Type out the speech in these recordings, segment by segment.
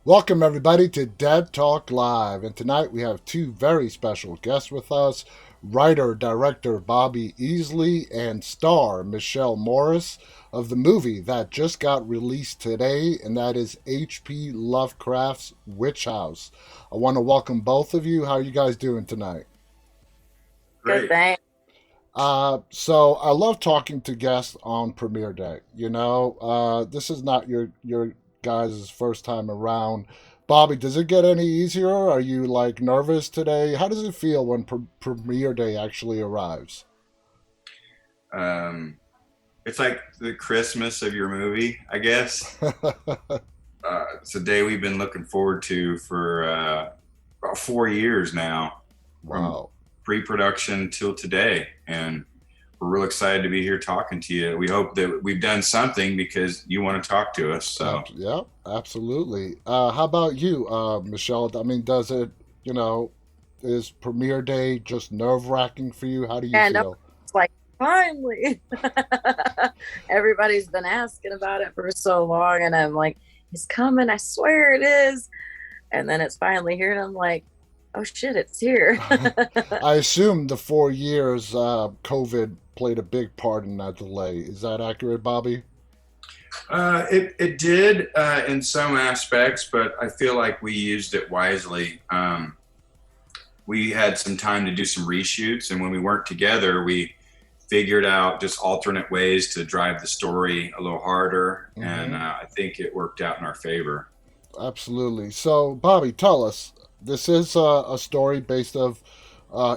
Welcome, everybody, to Dead Talk Live. And tonight we have two very special guests with us, writer director Bobby Easley and star Michelle Morris of the movie that just got released today, and that is H.P. Lovecraft's Witch House. I want to welcome both of you. How are you guys doing tonight? Good Great. thing. So I love talking to guests on premiere day. This is not your guys' first time around. Bobby, does it get any easier? Are you like nervous today? How does it feel when premiere day actually arrives? Um, it's like the Christmas of your movie, I guess. It's a day we've been looking forward to for about 4 years now, from Wow. pre-production till today, and we're real excited to be here talking to you. We hope that we've done something because you want to talk to us. So, Yeah, absolutely. How about you, Michelle? I mean, is premiere day just nerve wracking for you? How do you And feel? it's like, finally. Everybody's been asking about it for so long. And I'm like, it's coming. I swear it is. And then it's finally here. And I'm like, oh shit, it's here. I assume the 4 years COVID played a big part in that delay. Is that accurate, Bobby? it did in some aspects, but I feel like we used it wisely. We had some time to do some reshoots, and when we weren't together, we figured out just alternate ways to drive the story a little harder, and Hmm. I think it worked out in our favor. Absolutely. So, Bobby, tell us. This is a story based of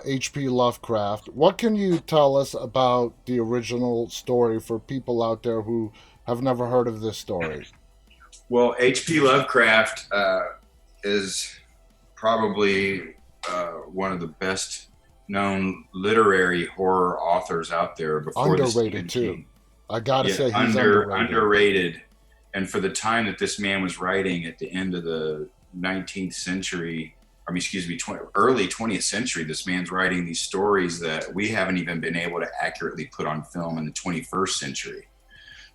H.P. Lovecraft. What can you tell us about the original story for people out there who have never heard of this story? Well, H.P. Lovecraft is probably one of the best known literary horror authors out there before the Underrated Stephen too. King. I gotta Yeah, say he's underrated. underrated. And for the time that this man was writing at the end of the 19th century, I mean, excuse me, early 20th century, this man's writing these stories that we haven't even been able to accurately put on film in the 21st century.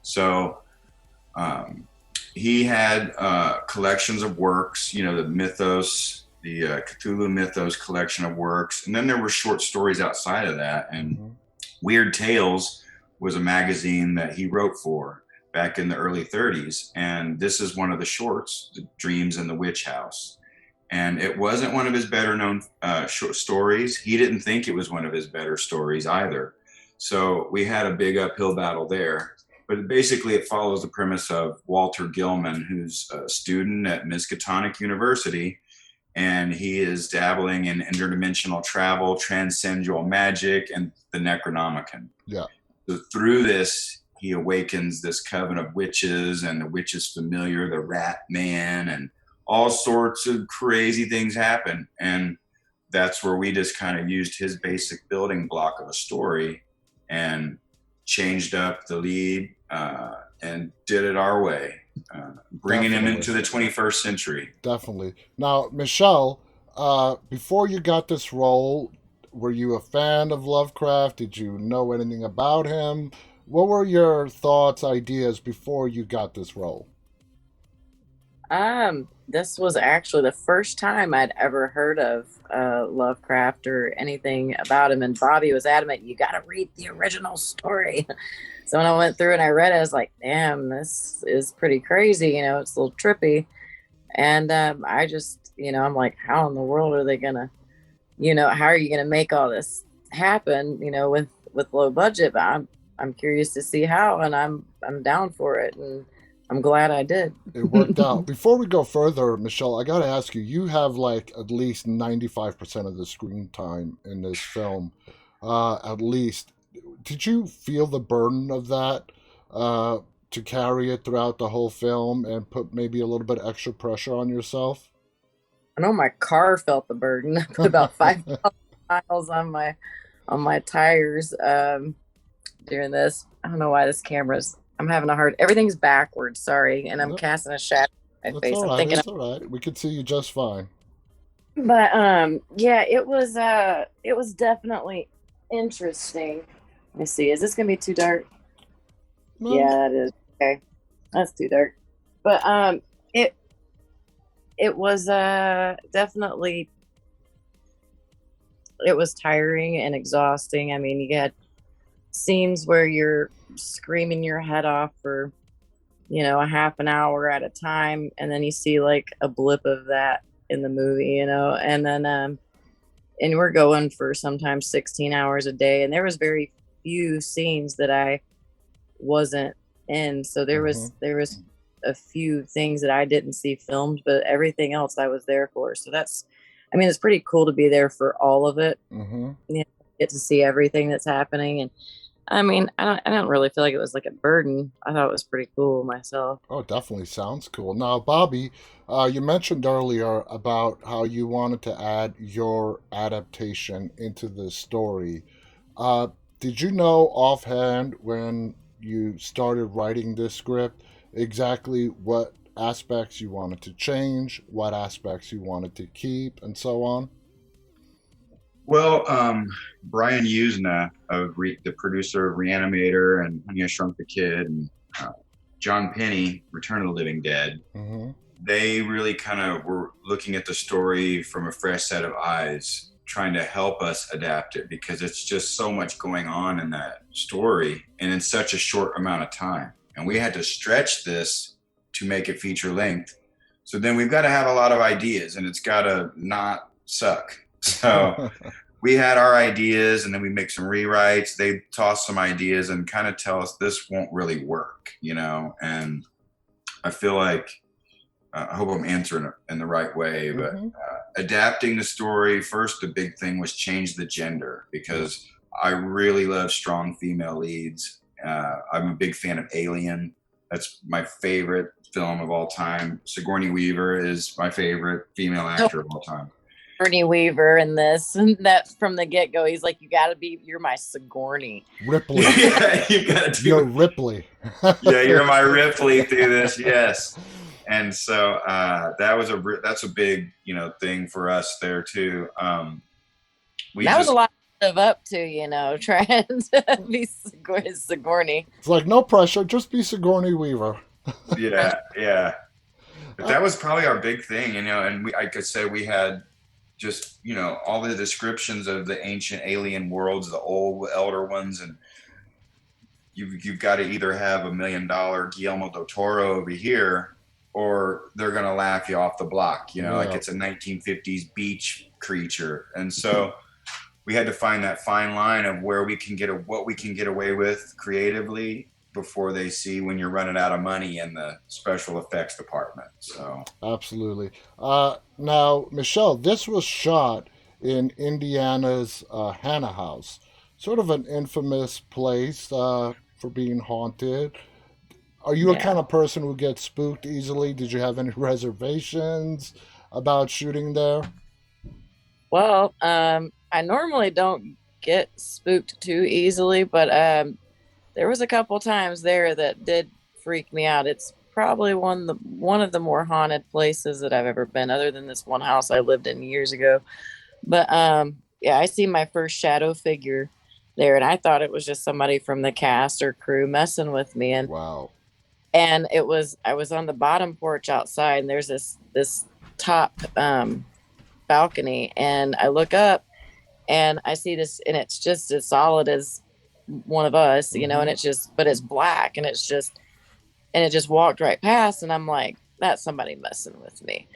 So um, he had collections of works, the mythos, the Cthulhu mythos collection of works. And then there were short stories outside of that. And Hmm. Weird Tales was a magazine that he wrote for back in the early 30s. And this is one of the shorts, The Dreams in the Witch House. And it wasn't one of his better known short stories. He didn't think it was one of his better stories either. So we had a big uphill battle there. But basically, it follows the premise of Walter Gilman, who's a student at Miskatonic University, and he is dabbling in interdimensional travel, transcendental magic, and the Necronomicon. Yeah, So through this, he awakens this coven of witches, and the witches familiar, the Rat Man, and all sorts of crazy things happen. And that's where we just kind of used his basic building block of a story and changed up the lead and did it our way, bringing him definitely. into the 21st century. Definitely. Now, Michelle, before you got this role, were you a fan of Lovecraft? Did you know anything about him? What were your thoughts, ideas before you got this role? This was actually the first time I'd ever heard of Lovecraft or anything about him. And Bobby was adamant, you got to read the original story. So when I went through and I read it, I was like, damn, this is pretty crazy. It's a little trippy. And I just, I'm like, how in the world are they gonna, how are you gonna make all this happen, with low budget? But I'm curious to see how, and I'm down for it, and I'm glad I did. It worked out. Before we go further, Michelle, I got to ask you, you have like at least 95% of the screen time in this film. At least. Did you feel the burden of that to carry it throughout the whole film and put maybe a little bit extra pressure on yourself? I know my car felt the burden. I put about 5,000 miles on my tires during this. I don't know why this camera's. I'm having a hard. Everything's backwards. Sorry, and I'm No, casting a shadow on my that's face. all I'm right. thinking, It's all right. We could see you just fine. but yeah, it was definitely interesting. Let me see. Is this gonna be too dark? No, Yeah, that is. Okay, that's too dark. But it It was definitely, it was tiring and exhausting. I mean, you had scenes where you're screaming your head off for, a half an hour at a time, and then you see like a blip of that in the movie, and then and we're going for sometimes 16 hours a day, and there was very few scenes that I wasn't in. So there was a few things that I didn't see filmed, but everything else I was there for. So I mean, it's pretty cool to be there for all of it. Mm-hmm. Get to see everything that's happening, and I mean, I don't really feel like it was like a burden. I thought it was pretty cool myself. Oh, definitely sounds cool. Now, Bobby, you mentioned earlier about how you wanted to add your adaptation into the story. Uh, did you know offhand when you started writing this script exactly what aspects you wanted to change, what aspects you wanted to keep, and so on? Well, Brian Usna, the producer of Reanimator and Honey, I Shrunk the Kid, and John Penny, Return of the Living Dead, Mm-hmm. they really kind of were looking at the story from a fresh set of eyes, trying to help us adapt it because it's just so much going on in that story and in such a short amount of time. And we had to stretch this to make it feature length. So then we've got to have a lot of ideas and it's got to not suck. So we had our ideas and then we make some rewrites. They toss some ideas and kind of tell us this won't really work, and I feel like I hope I'm answering it in the right way, but Mm-hmm. Adapting the story, first, the big thing was change the gender because I really love strong female leads. I'm a big fan of Alien. That's my favorite film of all time. Sigourney Weaver is my favorite female actor of all time. Sigourney Weaver in this, and that from the get go, he's like, you're my Sigourney. Ripley. Yeah, you got to do. You're Ripley. Yeah, you're my Ripley through this. Yes. And so that's a big thing for us there too. Was a lot to live up to, trying to be Sigourney. It's like no pressure, just be Sigourney Weaver. Yeah. But that was probably our big thing, and I could say we had just all the descriptions of the ancient alien worlds, the old elder ones, and you've got to either have $1 million Guillermo del Toro over here, or they're gonna laugh you off the block. Like it's a 1950s beach creature, and so we had to find that fine line of where we can what we can get away with creatively before they see when you're running out of money in the special effects department. So absolutely. Now, Michelle, this was shot in Indiana's Hannah House, sort of an infamous place for being haunted. Are you a kind of person who gets spooked easily? Did you have any reservations about shooting there? Well, I normally don't get spooked too easily, but there was a couple times there that did freak me out. It's probably one of the more haunted places that I've ever been, other than this one house I lived in years ago. But I see my first shadow figure there, and I thought it was just somebody from the cast or crew messing with me. And wow. And I was on the bottom porch outside, and there's this top balcony, and I look up and I see this, and it's just as solid as one of us, and but it's black, and it just walked right past, and I'm like, that's somebody messing with me.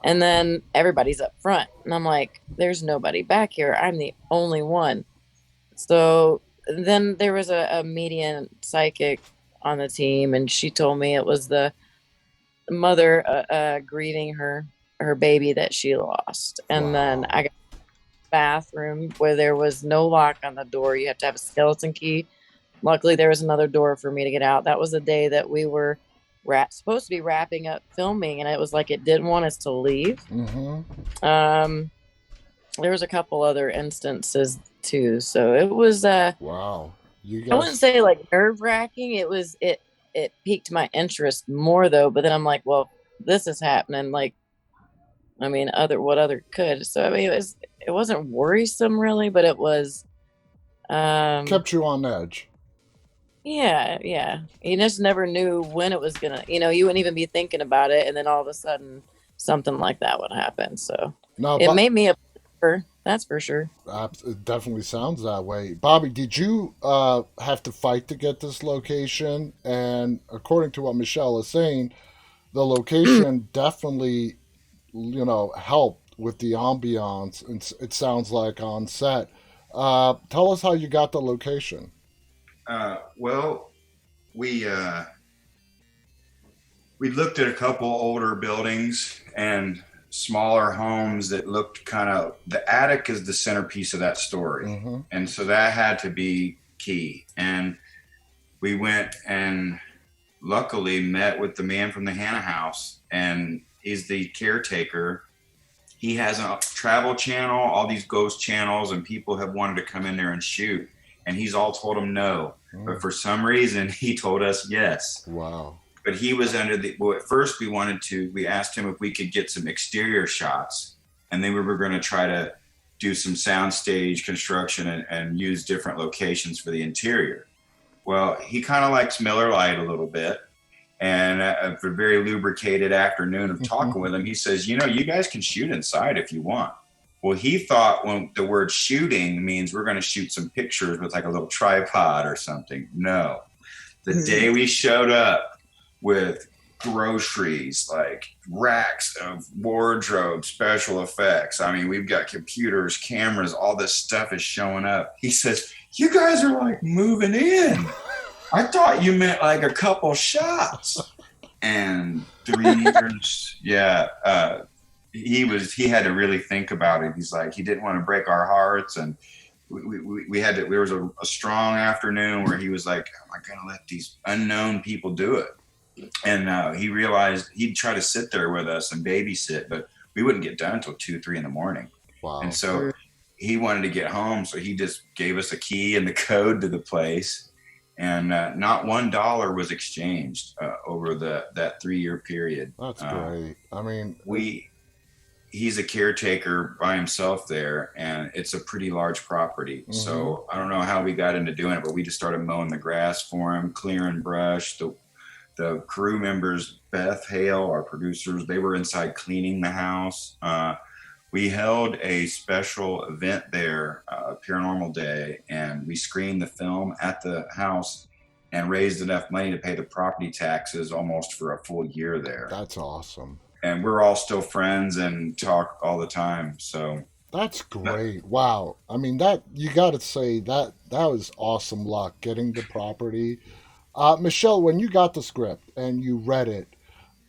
And then everybody's up front, and I'm like, there's nobody back here. I'm the only one. So then there was a median psychic on the team, and she told me it was the mother grieving her baby that she lost. And then I got to the bathroom where there was no lock on the door. You have to have a skeleton key. Luckily, there was another door for me to get out. That was the day that we were supposed to be wrapping up filming, and it was like it didn't want us to leave. Mm-hmm. There was a couple other instances too, so it was wow. You guys... I wouldn't say like nerve-wracking. It piqued my interest more though, but then I'm like, well, this is happening, like, I mean, what other could? So I mean, it wasn't worrisome really, but it was kept you on edge. Yeah. You just never knew when it was gonna, you wouldn't even be thinking about it, and then all of a sudden something like that would happen. So No, it but made me a believer, that's for sure. it definitely sounds that way. Bobby, did you have to fight to get this location? And according to what Michelle is saying, the location definitely, helped with the ambiance. It sounds like on set. Tell us how you got the location. Well, we we looked at a couple older buildings and smaller homes that looked kind of, the attic is the centerpiece of that story. Mm-hmm. And so that had to be key. And we went and luckily met with the man from the Hannah House, and he's the caretaker. He has a travel channel, all these ghost channels, and people have wanted to come in there and shoot. And he's all told them no. But for some reason, he told us yes. Wow. But he was under the, well, at first we asked him if we could get some exterior shots, and then we were going to try to do some soundstage construction and use different locations for the interior. Well, he kind of likes Miller Lite a little bit. And after a very lubricated afternoon of talking with him, he says, you guys can shoot inside if you want. Well, he thought when the word shooting means we're going to shoot some pictures with like a little tripod or something. No. The day we showed up, with groceries, like racks of wardrobe, special effects. I mean, we've got computers, cameras, all this stuff is showing up. He says, you guys are like moving in. I thought you meant like a couple shots. And 3 years, yeah. He had to really think about it. He's like, he didn't want to break our hearts. And we had to, there was a strong afternoon where he was like, am I going to let these unknown people do it? And he realized he'd try to sit there with us and babysit, but we wouldn't get done until 2, 3 in the morning. Wow. And so he wanted to get home. So he just gave us a key and the code to the place. And not $1 was exchanged over that 3-year period. That's great. I mean, he's a caretaker by himself there, and it's a pretty large property. Mm-hmm. So I don't know how we got into doing it, but we just started mowing the grass for him, clearing brush. The crew members, Beth Hale, our producers, they were inside cleaning the house. We held a special event there, Paranormal Day, and we screened the film at the house and raised enough money to pay the property taxes almost for a full year there. That's awesome. And we're all still friends and talk all the time. So that's great. Wow. I mean, that you got to say that was awesome luck getting the property. Michelle, when you got the script and you read it,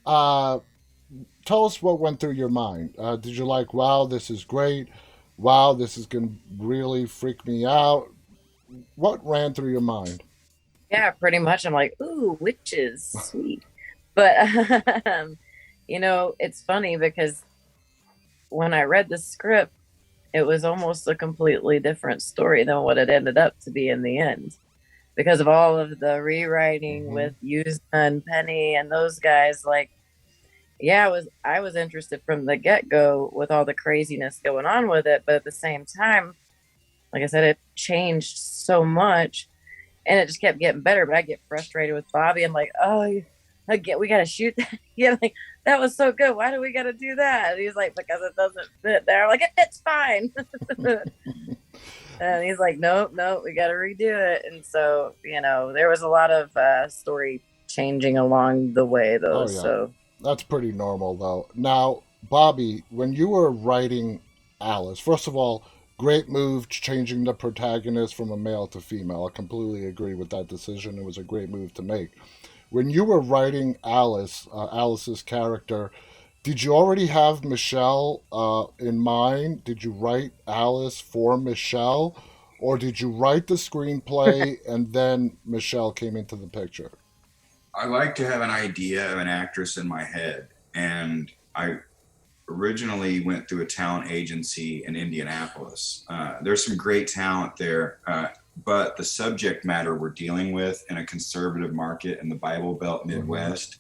tell us what went through your mind. Did you like, wow, this is great. Wow, this is going to really freak me out. What ran through your mind? Yeah, pretty much. I'm like, ooh, witches, sweet. But, it's funny because when I read the script, it was almost a completely different story than what it ended up to be in the end. Because of all of the rewriting with Yuzna and Penny and those guys, like, yeah, I was interested from the get-go with all the craziness going on with it. But at the same time, like I said, it changed so much and it just kept getting better. But I get frustrated with Bobby. I'm like, oh, we got to shoot that. Yeah, like, that was so good. Why do we got to do that? And he's like, because it doesn't fit there. I'm like, it's fine. And he's like, nope, we got to redo it. And so, there was a lot of story changing along the way, though. Oh, yeah. So that's pretty normal, though. Now, Bobby, when you were writing Alice, first of all, great move changing the protagonist from a male to female. I completely agree with that decision. It was a great move to make. When you were writing Alice's character, did you already have Michelle in mind? Did you write Alice for Michelle? Or did you write the screenplay and then Michelle came into the picture? I like to have an idea of an actress in my head. And I originally went through a talent agency in Indianapolis. There's some great talent there, but the subject matter we're dealing with in a conservative market in the Bible Belt Midwest,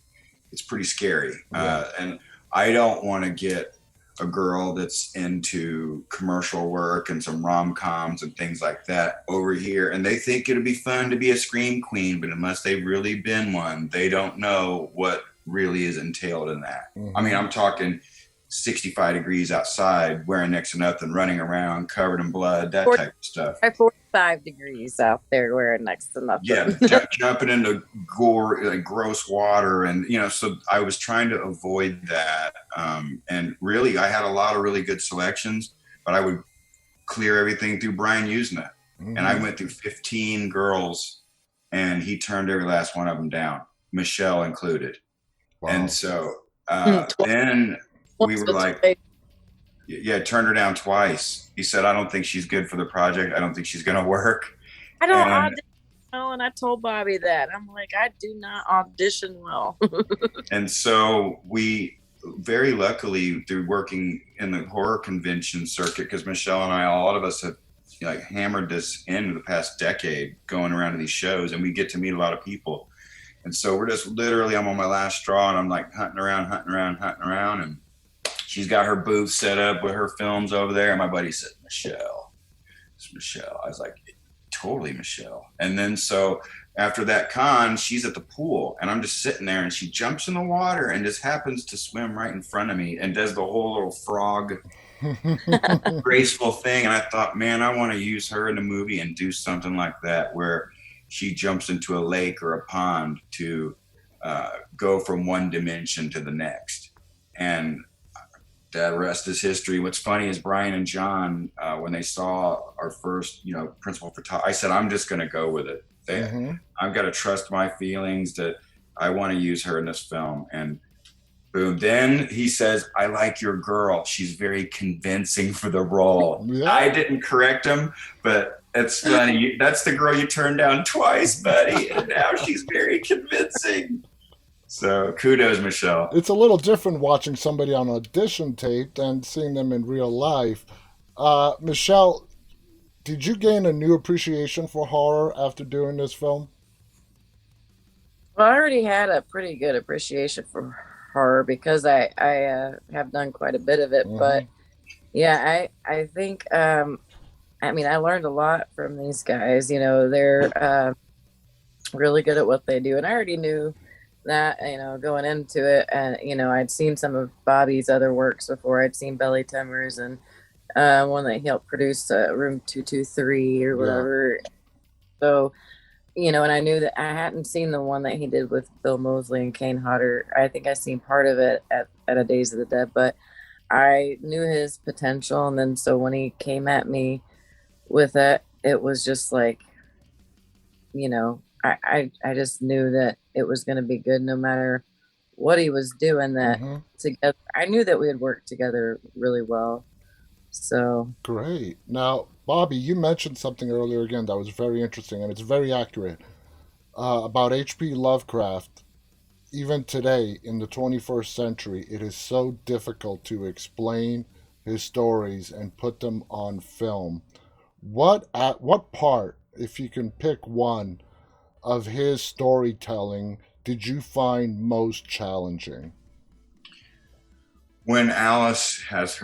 it's pretty scary. And I don't want to get a girl that's into commercial work and some rom-coms and things like that over here. And they think it'd be fun to be a scream queen, but unless they've really been one, they don't know what really is entailed in that. I mean, I'm talking 65 degrees outside, wearing next to nothing, running around, covered in blood, that type of stuff. 45 degrees out there wearing next to nothing. Yeah, jumping into gore, like gross water, and so I was trying to avoid that. And really, I had a lot of really good selections, but I would clear everything through Brian Usna, and I went through 15 girls, and he turned every last one of them down, Michelle included. Wow. And so then we were like, yeah, turned her down twice. He said, I don't think she's good for the project. I don't think she's going to work. I don't audition well, and I told Bobby that. I'm like, I do not audition well. And so we very luckily, through working in the horror convention circuit, because Michelle and I, a lot of us have hammered this in the past decade, going around to these shows, and we get to meet a lot of people. And so we're just literally, I'm on my last straw, and I'm like hunting around, and she's got her booth set up with her films over there. And my buddy said, Michelle, it's Michelle. I was like, totally Michelle. And then so after that con, she's at the pool, and I'm just sitting there, and she jumps in the water and just happens to swim right in front of me and does the whole little frog graceful thing. And I thought, man, I want to use her in a movie and do something like that, where she jumps into a lake or a pond to go from one dimension to the next. And the rest is history. What's funny is Brian and John, when they saw our first, principal photographer, I said, I'm just going to go with it. I've got to trust my feelings that I want to use her in this film. And boom. Then he says, I like your girl. She's very convincing for the role. Yeah. I didn't correct him, but it's funny. That's the girl you turned down twice, buddy. And now she's very convincing. So kudos, Michelle. It's a little different watching somebody on audition tape than seeing them in real life. Michelle, did you gain a new appreciation for horror after doing this film? Well, I already had a pretty good appreciation for horror because I have done quite a bit of it. But yeah, I think, I learned a lot from these guys. They're really good at what they do. And I already knew that, going into it. And, I'd seen some of Bobby's other works before. I'd seen Belly Timbers and one that he helped produce, Room 223 or whatever. Yeah. So, and I knew that I hadn't seen the one that he did with Bill Moseley and Kane Hodder. I think I seen part of it at a Days of the Dead, but I knew his potential. And then so when he came at me with it, it was just like, I just knew that it was going to be good no matter what he was doing. That together, I knew that we had worked together really well. So great. Now, Bobby, you mentioned something earlier again that was very interesting, and it's very accurate about H.P. Lovecraft. Even today, in the 21st century, it is so difficult to explain his stories and put them on film. What part, if you can pick one, of his storytelling did you find most challenging? When Alice has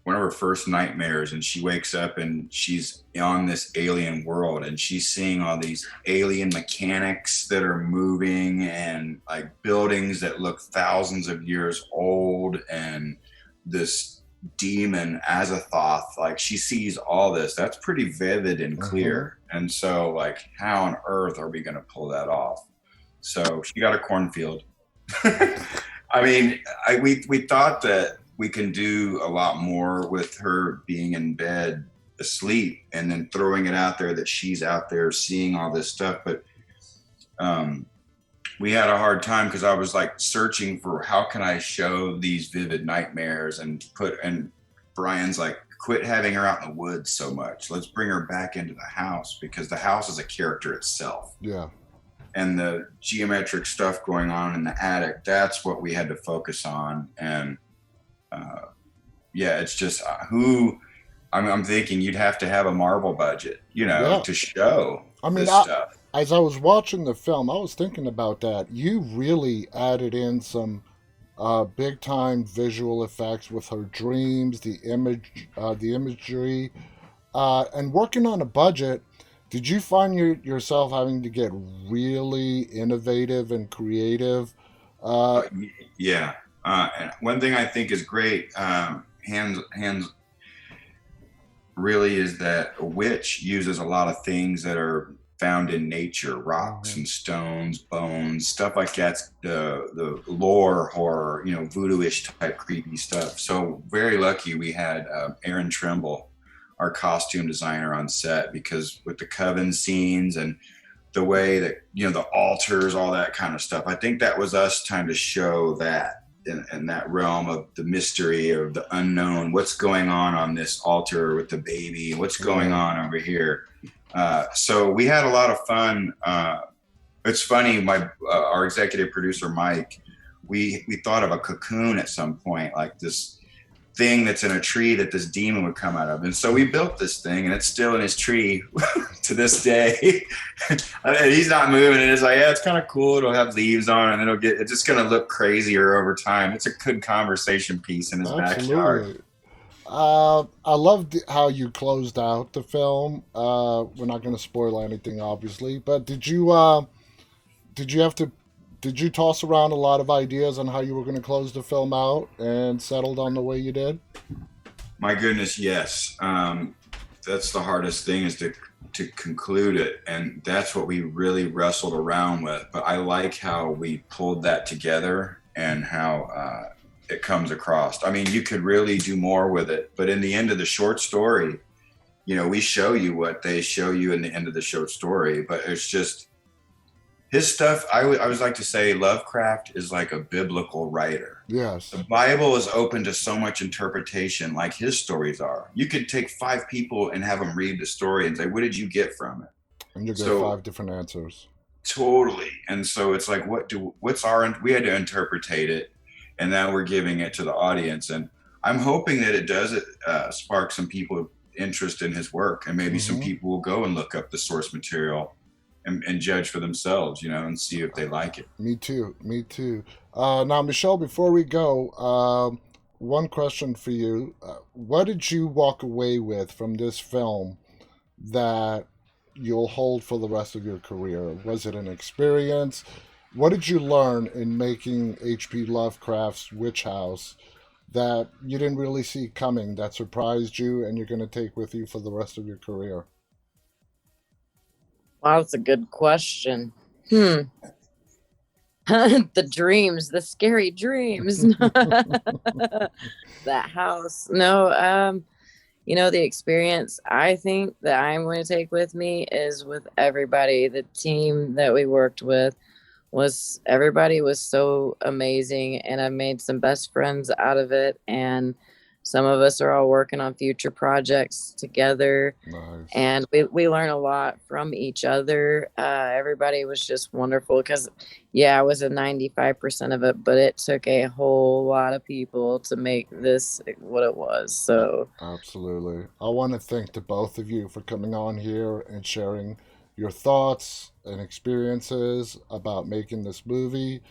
one of her first nightmares, and she wakes up and she's on this alien world, and she's seeing all these alien mechanics that are moving, and like buildings that look thousands of years old, and this demon Azathoth, like she sees all this. That's pretty vivid and clear. And so like, how on earth are we going to pull that off? So she got a cornfield. I mean, we thought that we can do a lot more with her being in bed asleep and then throwing it out there that she's out there seeing all this stuff. But we had a hard time because I was like searching for how can I show these vivid nightmares and Brian's like, quit having her out in the woods so much. Let's bring her back into the house because the house is a character itself. Yeah. And the geometric stuff going on in the attic, that's what we had to focus on. And it's just I'm thinking you'd have to have a Marvel budget, to show this stuff. As I was watching the film, I was thinking about that. You really added in some big time visual effects with her dreams, the imagery, and working on a budget. Did you find yourself having to get really innovative and creative? Yeah, And one thing I think is great, hands really, is that a witch uses a lot of things that are found in nature, rocks and stones, bones, stuff like that. The lore horror, voodoo-ish type creepy stuff. So very lucky we had Aaron Trimble, our costume designer, on set, because with the coven scenes and the way that, the altars, all that kind of stuff, I think that was us trying to show that in that realm of the mystery of the unknown, what's going on this altar with the baby, what's going on over here. So we had a lot of fun. It's funny, our executive producer Mike, we thought of a cocoon at some point, like this thing that's in a tree that this demon would come out of, and so we built this thing, and it's still in his tree to this day. And he's not moving, and it's like, yeah, it's kind of cool. It'll have leaves on, and it's just going to look crazier over time. It's a good conversation piece in his backyard. I loved how you closed out the film. We're not going to spoil anything, obviously, but did you toss around a lot of ideas on how you were going to close the film out and settled on the way you did? My goodness, yes. That's the hardest thing, is to conclude it, and that's what we really wrestled around with. But I like how we pulled that together and how it comes across. I mean, you could really do more with it, but in the end of the short story, we show you what they show you in the end of the short story, but it's just his stuff. I always like to say Lovecraft is like a biblical writer. Yes. The Bible is open to so much interpretation, like his stories are. You could take 5 people and have them read the story and say, what did you get from it? And you get 5 different answers. Totally. And so it's like, we had to interpretate it, and now we're giving it to the audience. And I'm hoping that it does spark some people interest in his work, and maybe some people will go and look up the source material and judge for themselves, and see if they like it. Me too. Now, Michelle, before we go, one question for you. What did you walk away with from this film that you'll hold for the rest of your career? Was it an experience? What did you learn in making H.P. Lovecraft's Witch House that you didn't really see coming, that surprised you, and you're going to take with you for the rest of your career? Wow, that's a good question. The dreams, the scary dreams. That house. No, the experience I think that I'm going to take with me is with everybody. The team that we worked with everybody was so amazing, and I made some best friends out of it, and some of us are all working on future projects together. Nice. And we learn a lot from each other. Everybody was just wonderful, because I was a 95% of it, but it took a whole lot of people to make this what it was. So absolutely. I want to thank the both of you for coming on here and sharing your thoughts and experiences about making this movie.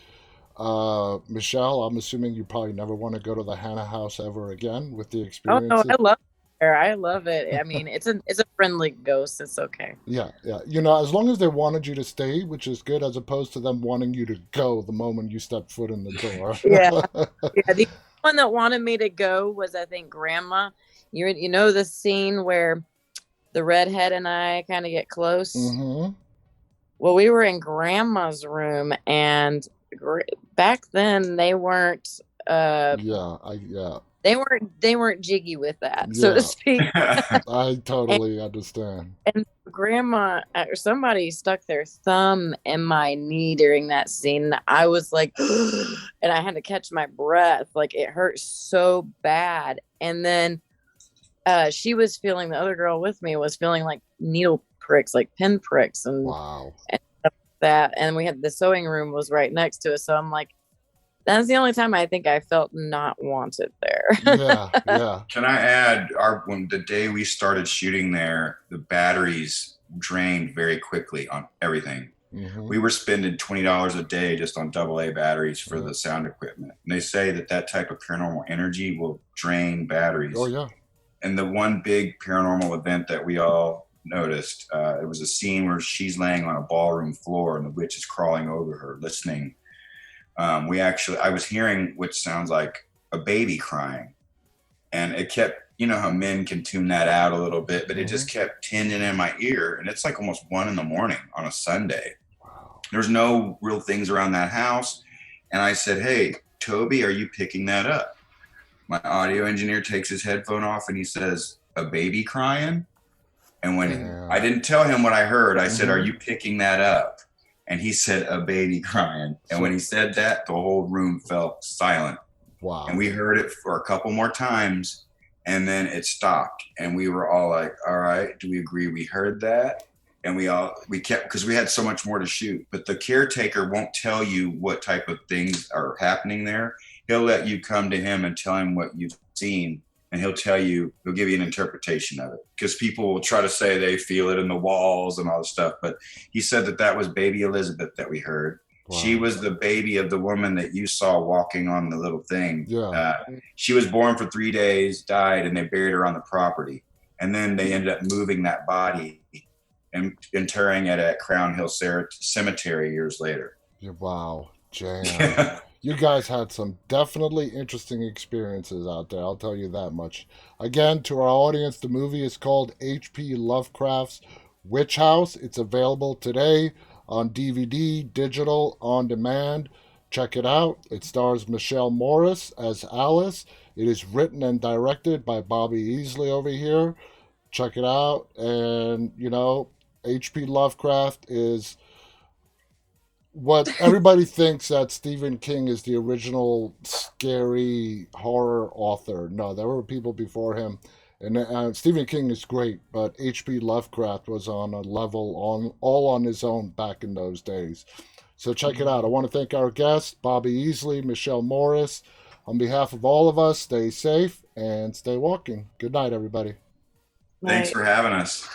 Michelle, I'm assuming you probably never want to go to the Hannah house ever again with the experience. Oh, no, I love it. I mean, it's a friendly ghost. It's okay. Yeah. As long as they wanted you to stay, which is good, as opposed to them wanting you to go the moment you step foot in the door. Yeah. The one that wanted me to go was, I think, Grandma. You know the scene where the redhead and I kind of get close? Mm-hmm. Well, we were in Grandma's room, and back then they weren't they weren't jiggy with that, so to speak. I totally understand. And Grandma, somebody stuck their thumb in my knee during that scene. I was like and I had to catch my breath, like it hurt so bad. And then the other girl with me was feeling like needle pricks, like pin pricks, and wow, and stuff like that. And we had the sewing room was right next to us, so I'm like, that's the only time I think I felt not wanted there. Yeah. Can I add, when the day we started shooting there, the batteries drained very quickly on everything. Mm-hmm. We were spending $20 a day just on AA batteries for the sound equipment. And they say that type of paranormal energy will drain batteries. Oh, yeah. And the one big paranormal event that we all noticed, it was a scene where she's laying on a ballroom floor and the witch is crawling over her, listening. I was hearing what sounds like a baby crying, and it kept, you know how men can tune that out a little bit, but it just kept tinging in my ear. And it's like almost 1 a.m. on a Sunday. Wow. There's no real things around that house. And I said, hey, Toby, are you picking that up? My audio engineer takes his headphone off and he says, a baby crying? And when I didn't tell him what I heard, I said, are you picking that up? And he said, a baby crying. And when he said that, the whole room fell silent. Wow. And we heard it for a couple more times, and then it stopped. And we were all like, all right, do we agree we heard that? And we kept, because we had so much more to shoot. But the caretaker won't tell you what type of things are happening there. He'll let you come to him and tell him what you've seen. And he'll give you an interpretation of it, because people will try to say they feel it in the walls and all this stuff. But he said that was baby Elizabeth that we heard. Wow. She was the baby of the woman that you saw walking on the little thing. Yeah. She was born for 3 days, died, and they buried her on the property. And then they ended up moving that body and interring it at Crown Hill Cemetery years later. Wow, Jan. You guys had some definitely interesting experiences out there, I'll tell you that much. Again, to our audience, the movie is called H.P. Lovecraft's Witch House. It's available today on DVD, digital, on demand. Check it out. It stars Michelle Morris as Alice. It is written and directed by Bobby Easley over here. Check it out. And, you know, H.P. Lovecraft is what everybody thinks that Stephen King is the original scary horror author. No, there were people before him. And Stephen King is great, but H.P. Lovecraft was on a level all on his own back in those days. So check it out. I want to thank our guests, Bobby Easley, Michelle Morris. On behalf of all of us, stay safe and stay walking. Good night, everybody. Thanks for having us.